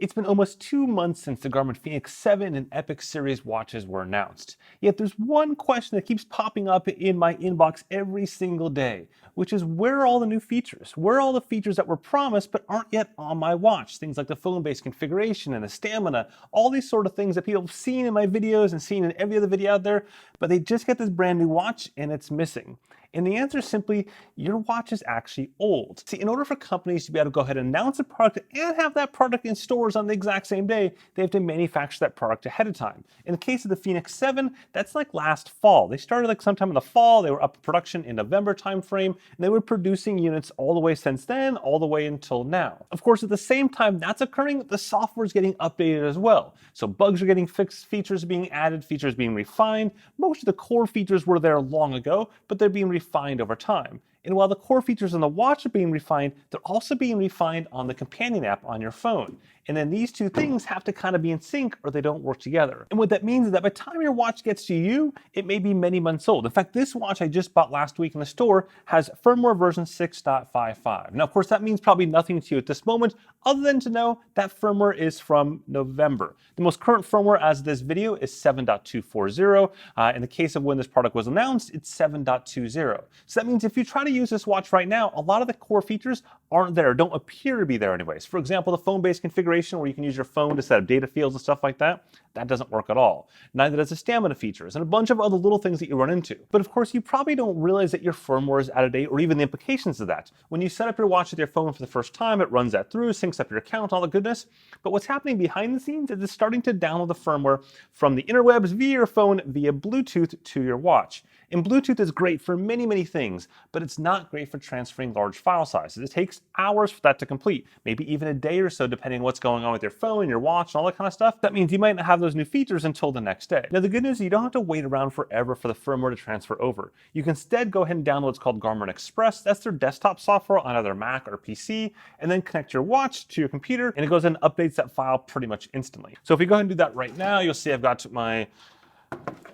It's been almost 2 months since the Garmin Fenix 7 and Epix series watches were announced. Yet there's one question that keeps popping up in my inbox every single day, which is where are all the new features? Where are all the features that were promised but aren't yet on my watch? Things like the phone-based configuration and the stamina, all these sort of things that people have seen in my videos and seen in every other video out there, but they just get this brand new watch and it's missing. And the answer is simply, your watch is actually old. See, in order for companies to be able to go ahead and announce a product and have that product in stores on the exact same day, they have to manufacture that product ahead of time. In the case of the Fenix 7, that's like last fall. They started like sometime in the fall, they were up in production in November timeframe, and they were producing units all the way since then, all the way until now. Of course, at the same time that's occurring, the software is getting updated as well. So bugs are getting fixed, features are being added, features being refined. Most of the core features were there long ago, but they're being refined over time. And while the core features on the watch are being refined, they're also being refined on the companion app on your phone. And then these two things have to kind of be in sync or they don't work together. And what that means is that by the time your watch gets to you, it may be many months old. In fact, this watch I just bought last week in the store has firmware version 6.55. Now, of course, that means probably nothing to you at this moment, other than to know that firmware is from November. The most current firmware as of this video is 7.240. In the case of when this product was announced, it's 7.20. So that means if you try to use this watch right now, a lot of the core features aren't there, don't appear to be there anyways. For example, the phone-based configuration where you can use your phone to set up data fields and stuff like that, that doesn't work at all. Neither does the stamina features and a bunch of other little things that you run into. But of course, you probably don't realize that your firmware is out of date or even the implications of that. When you set up your watch with your phone for the first time, it runs that through, syncs up your account, all the goodness. But what's happening behind the scenes is it's starting to download the firmware from the interwebs via your phone via Bluetooth to your watch. And Bluetooth is great for many, many things, but it's not great for transferring large file sizes. It takes hours for that to complete, maybe even a day or so, depending on what's going on with your phone, your watch, and all that kind of stuff. That means you might not have those new features until the next day. Now, the good news is you don't have to wait around forever for the firmware to transfer over. You can instead go ahead and download what's called Garmin Express. That's their desktop software on either Mac or PC, and then connect your watch to your computer, and it goes and updates that file pretty much instantly. So if we go ahead and do that right now, you'll see I've got my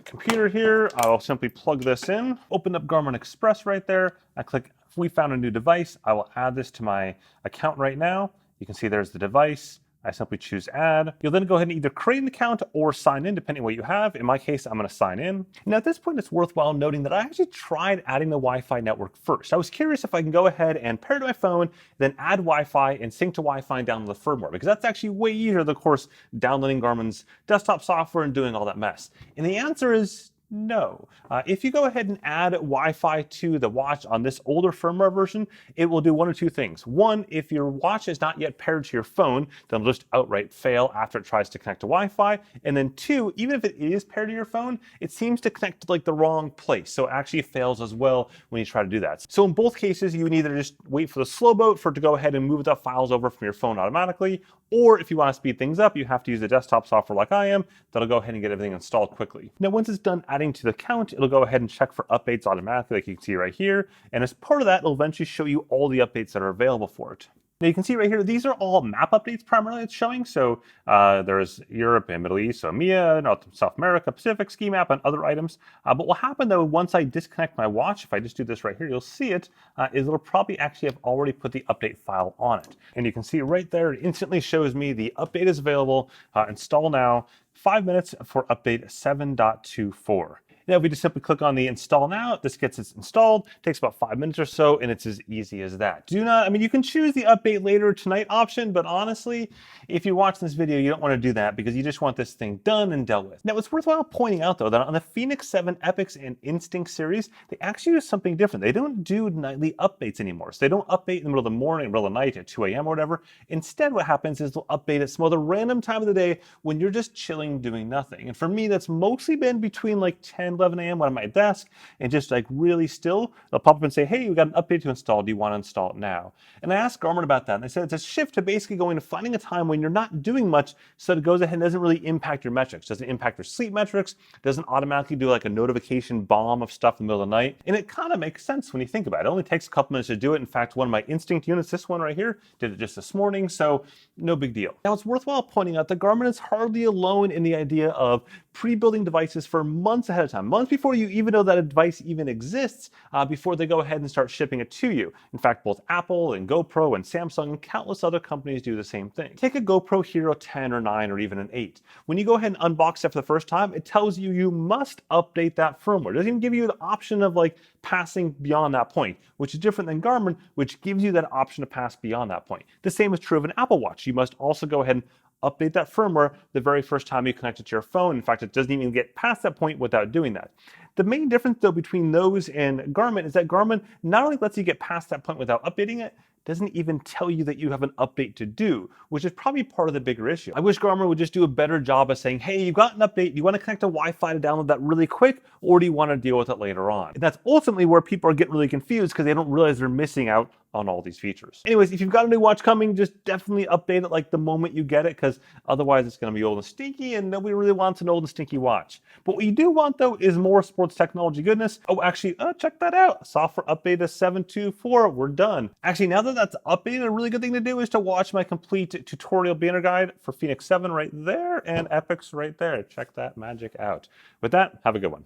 computer here. I'll simply plug this in, open up Garmin Express right there. I click, we found a new device. I will add this to my account right now. You can see there's the device. I simply choose add. You'll then go ahead and either create an account or sign in, depending on what you have. In my case, I'm going to sign in. Now at this point, it's worthwhile noting that I actually tried adding the Wi-Fi network first. I was curious if I can go ahead and pair to my phone, then add Wi-Fi and sync to Wi-Fi and download the firmware, because that's actually way easier than, of course, downloading Garmin's desktop software and doing all that mess. And the answer is no. If you go ahead and add Wi-Fi to the watch on this older firmware version, it will do one of two things. One, if your watch is not yet paired to your phone, then it'll just outright fail after it tries to connect to Wi-Fi. And then two, even if it is paired to your phone, it seems to connect to like the wrong place. So it actually fails as well when you try to do that. So in both cases, you would either just wait for the slow boat for it to go ahead and move the files over from your phone automatically, or if you want to speed things up, you have to use the desktop software like I am. That'll go ahead and get everything installed quickly. Now, once it's done adding to the account, it'll go ahead and check for updates automatically, like you can see right here. And as part of that, it'll eventually show you all the updates that are available for it. Now you can see right here, these are all map updates primarily it's showing. So there's Europe and Middle East, so EMEA, North and South America, Pacific, ski map, and other items. But what will happen though, once I disconnect my watch, if I just do this right here, you'll see it, is it'll probably actually have already put the update file on it. And you can see right there, it instantly shows me the update is available, install now, 5 minutes for update 7.24. Now, if we just simply click on the install now, this gets it installed. It takes about 5 minutes or so, and it's as easy as that. You can choose the update later tonight option, but honestly, if you watch this video, you don't want to do that because you just want this thing done and dealt with. Now, it's worthwhile pointing out though, that on the Fenix 7 Epix and Instinct series, they actually do something different. They don't do nightly updates anymore. So they don't update in the middle of the morning, middle of the night at 2 a.m. or whatever. Instead, what happens is they'll update at some other random time of the day when you're just chilling, doing nothing. And for me, that's mostly been between like 10, 11 a.m. when I'm at my desk and just like really still, they'll pop up and say, hey, we got an update to install. Do you want to install it now? And I asked Garmin about that. And they said it's a shift to basically going to finding a time when you're not doing much so that it goes ahead and doesn't really impact your metrics, doesn't impact your sleep metrics, doesn't automatically do like a notification bomb of stuff in the middle of the night. And it kind of makes sense when you think about it. It only takes a couple minutes to do it. In fact, one of my Instinct units, this one right here, did it just this morning. So no big deal. Now it's worthwhile pointing out that Garmin is hardly alone in the idea of pre-building devices for months ahead of time, months before you even know that a device even exists, before they go ahead and start shipping it to you. In fact, both Apple and GoPro and Samsung and countless other companies do the same thing. Take a GoPro Hero 10 or 9 or even an 8. When you go ahead and unbox it for the first time, it tells you you must update that firmware. It doesn't even give you the option of like passing beyond that point, which is different than Garmin, which gives you that option to pass beyond that point. The same is true of an Apple Watch. You must also go ahead and update that firmware the very first time you connect it to your phone. In fact, it doesn't even get past that point without doing that. The main difference though between those and Garmin is that Garmin not only lets you get past that point without updating it, doesn't even tell you that you have an update to do, which is probably part of the bigger issue. I wish Garmin would just do a better job of saying, hey, you got an update, do you want to connect to Wi-Fi to download that really quick, or do you want to deal with it later on? And that's ultimately where people are getting really confused because they don't realize they're missing out on all these features. Anyways, if you've got a new watch coming, just definitely update it like the moment you get it, because otherwise it's going to be old and stinky and nobody really wants an old and stinky watch. But what you do want though is more sports technology goodness. Oh, actually, check that out. Software update is 7.2.4. We're done. Actually, now that that's updated, a really good thing to do is to watch my complete tutorial beginner guide for Fenix 7 right there and Epix right there. Check that magic out. With that, have a good one.